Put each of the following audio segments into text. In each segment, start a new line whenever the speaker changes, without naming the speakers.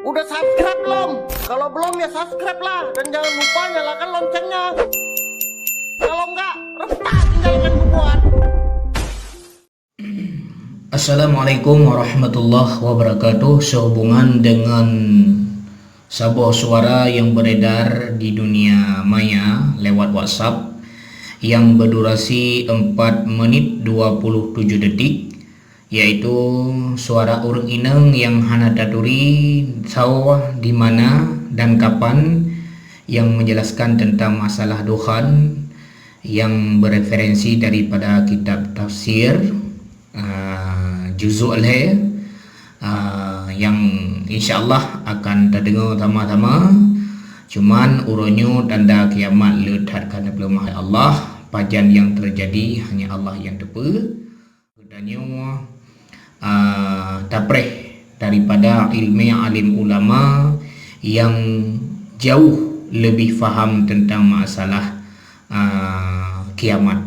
Udah subscribe belum? Kalau belum ya subscribe lah. Dan jangan lupa nyalakan loncengnya. Kalau enggak, retak tinggalkan buat.
Assalamualaikum warahmatullahi wabarakatuh. Sehubungan dengan sebuah suara yang beredar di dunia maya lewat WhatsApp yang berdurasi 4 menit 27 detik, yaitu suara urang ineng yang hana taturi sawah di mana dan kapan, yang menjelaskan tentang masalah Tuhan yang bereferensi daripada kitab tafsir Juzul yang insyaallah akan terdengar sama-sama. Cuman uronyo tanda kiamat letak kerana pelemah Allah. Pajan yang terjadi hanya Allah yang tahu. Kedanyo tapreh daripada ilmu alim ulama yang jauh lebih faham tentang masalah kiamat.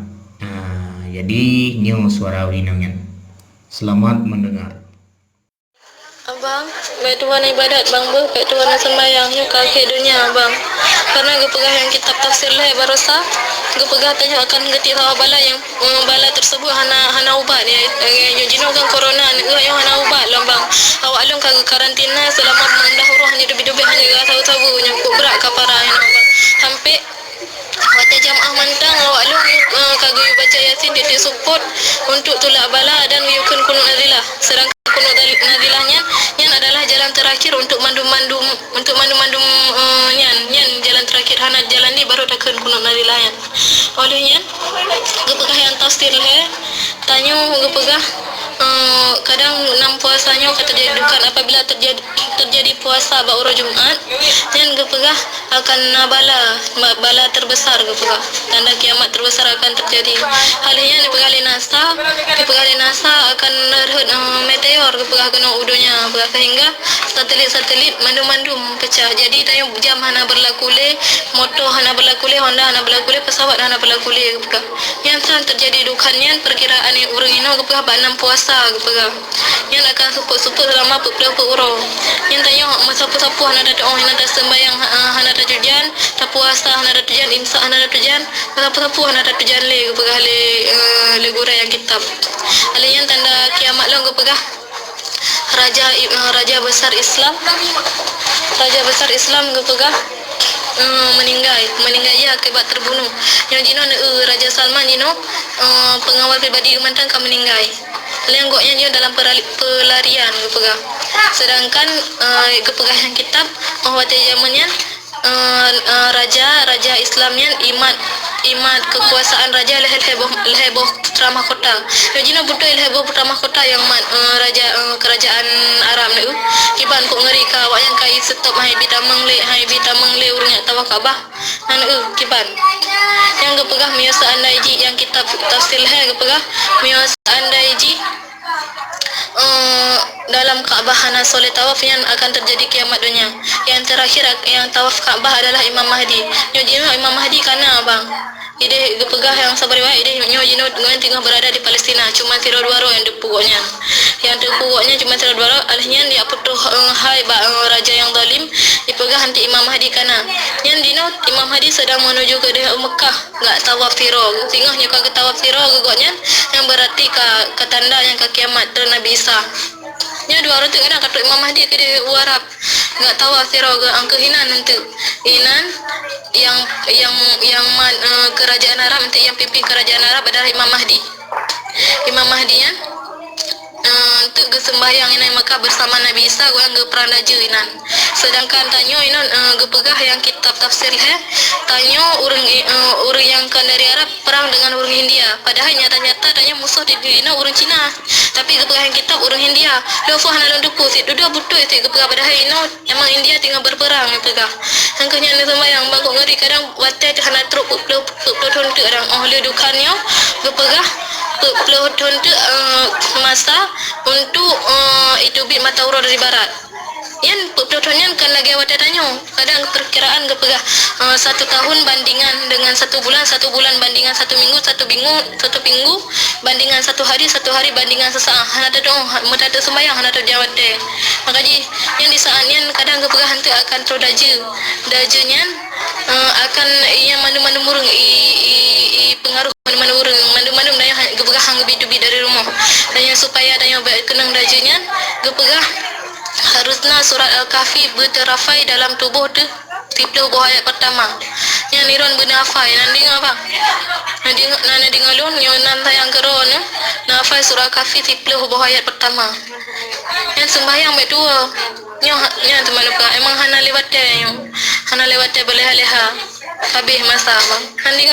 Jadi nyo suara urinangan. Selamat mendengar.
Abang, baik Tuhan ibadat bang bu, baik Tuhan sembahyang yuk kaki dunia abang. Karena gue pegah yang kitab tafsir lah barosa, gue pegah tanya akan ngerti tahu bala yang bala tersebut hana ubat ya. Yang jino kan corona ni yang hana ubat lah bang. Awak long kagak karantina selama mendahulu hanya dubi-dubi hanya gak tahu-tahu nyangkut berat kapara yang bang. Sampai wata jamaah mantang awak long kagak baca yasin dia support untuk tulak bala dan yukun kunut nazilah. Sedangkan kunut nazilahnya yang adalah jalan terakhir untuk mandum-mandum nyan jalan terakhir hana jalan ni baru takkan kunut nazilahnya. Olehnya gue pegah yang tafsir lah tanya gue pegah kadang 6 puasanya kata terjadi dukan apabila terjadi puasa baura Jumat dan gue pegah akan bala terbesar gue pegah tanda kiamat terbesar akan terjadi. Halnya ni pegah nasa akan nerhut meteor gue pegah kena udonya pegah sehingga satelit mandum pecah. Jadi tanya jam hana berlaku le, motor hana berlaku le, Honda hana berlaku le, pesawat hana berlaku le gue pegah. Yang terjadi dukannya perkiraan yang urang ino gue pegah 6 puasa gue pegah. Yang akan support selama 40 euro. Yang tanya sapu-sapu hana ada hana ada sembahyang hana ada tujuan, tak puasa hana ada tujuan, imsak hana ada tujuan, sapu-sapu hana ada tujuan le gue pegah le gura yang kitab. Alih yang tanda kiamat lah gue pegah. Raja besar Islam gue pegah meninggal ya akibat terbunuh. Yang jino Raja Salman jino pengawal pribadi mantan kan meninggal. Yang goknya jino dalam pelarian gue pegah. Sedangkan gue pegah yang kitab waktu zamannya raja Islamnya imat kekuasaan raja leheboh putra mahkota. Yang jino butuh leheboh putra mahkota yang raja kerajaan Arab ni kiban kok ngeri ka awak yang kai stop hai bitamang le urungnya tawakabah nan kiban yang gue pegah miosa andaiji yang kitab tafsir gue pegah miosa andaiji dalam Ka'bah hana soleh tawaf yang akan terjadi kiamat dunia. Yang terakhir yang tawaf Ka'bah adalah Imam Mahdi. Nyojino Imam Mahdi kana bang. Ide gepegah yang sabar wae ide nyojino dengan tengah berada di Palestina cuma tiro dua yang dipugoknya. Yang dipugoknya cuma tiro dua alihnya dia putuh hai raja yang zalim dipegah nanti Imam Mahdi kana. Yang dino Imam Mahdi sedang menuju ke Mekah enggak tawaf tiro. Tengahnya kagak tawaf tiro gogoknya yang berarti ke tanda yang ke kiamat ter Nabi Isa. Nya dua orang tu kadang kata Imam Mahdi ke dia Arab enggak tahu asiro ke angka hinan nanti hinan yang kerajaan Arab nanti yang pimpin kerajaan Arab adalah Imam Mahdi ya untuk sembahyang ini maka bersama Nabi Isa gua angga perandaja inan. Sedangkan tanyo inon gepegah yang kitab tafsir tanyo urang yang kan dari Arab perang dengan urang India. Padahal nyata-nyata tanyo musuh di dunia urang Cina. Tapi gepegah yang kitab urang India. Lofu hana londuku si dua butuh itu gepegah padahal ino emang India tinggal berperang gepegah. Angkanya ni sembahyang bang kok ngeri kadang watai hana truk pelontu orang le dukannya gepegah pelontu masa untuk itu bit mata urang dari barat. yan pertuturan kan lagi awak tanya kadang perkiraan ke pegah 1 tahun bandingan dengan 1 bulan bandingan 1 minggu 1 minggu bandingan 1 hari bandingan sesaat hana ada dong mata ada sembahyang hana ada jawab deh makanya yang di saat yang kadang ke pegah hantu akan dajanya akan yang manu-manu murung pengaruh manu-manu daya ke pegah hang lebih dari rumah dan supaya daya kenang dajanya ke pegah harusnya surat Al-Kahfi berterafai dalam tubuh tu tipe ayat pertama yang niron benafai nanti apa nanti ngalun yang nanti yang keron nafai surat Al-Kahfi tipe ayat pertama yang sembahyang berdua yang teman lupa emang hana lewat dia boleh leha habis masa bang nanti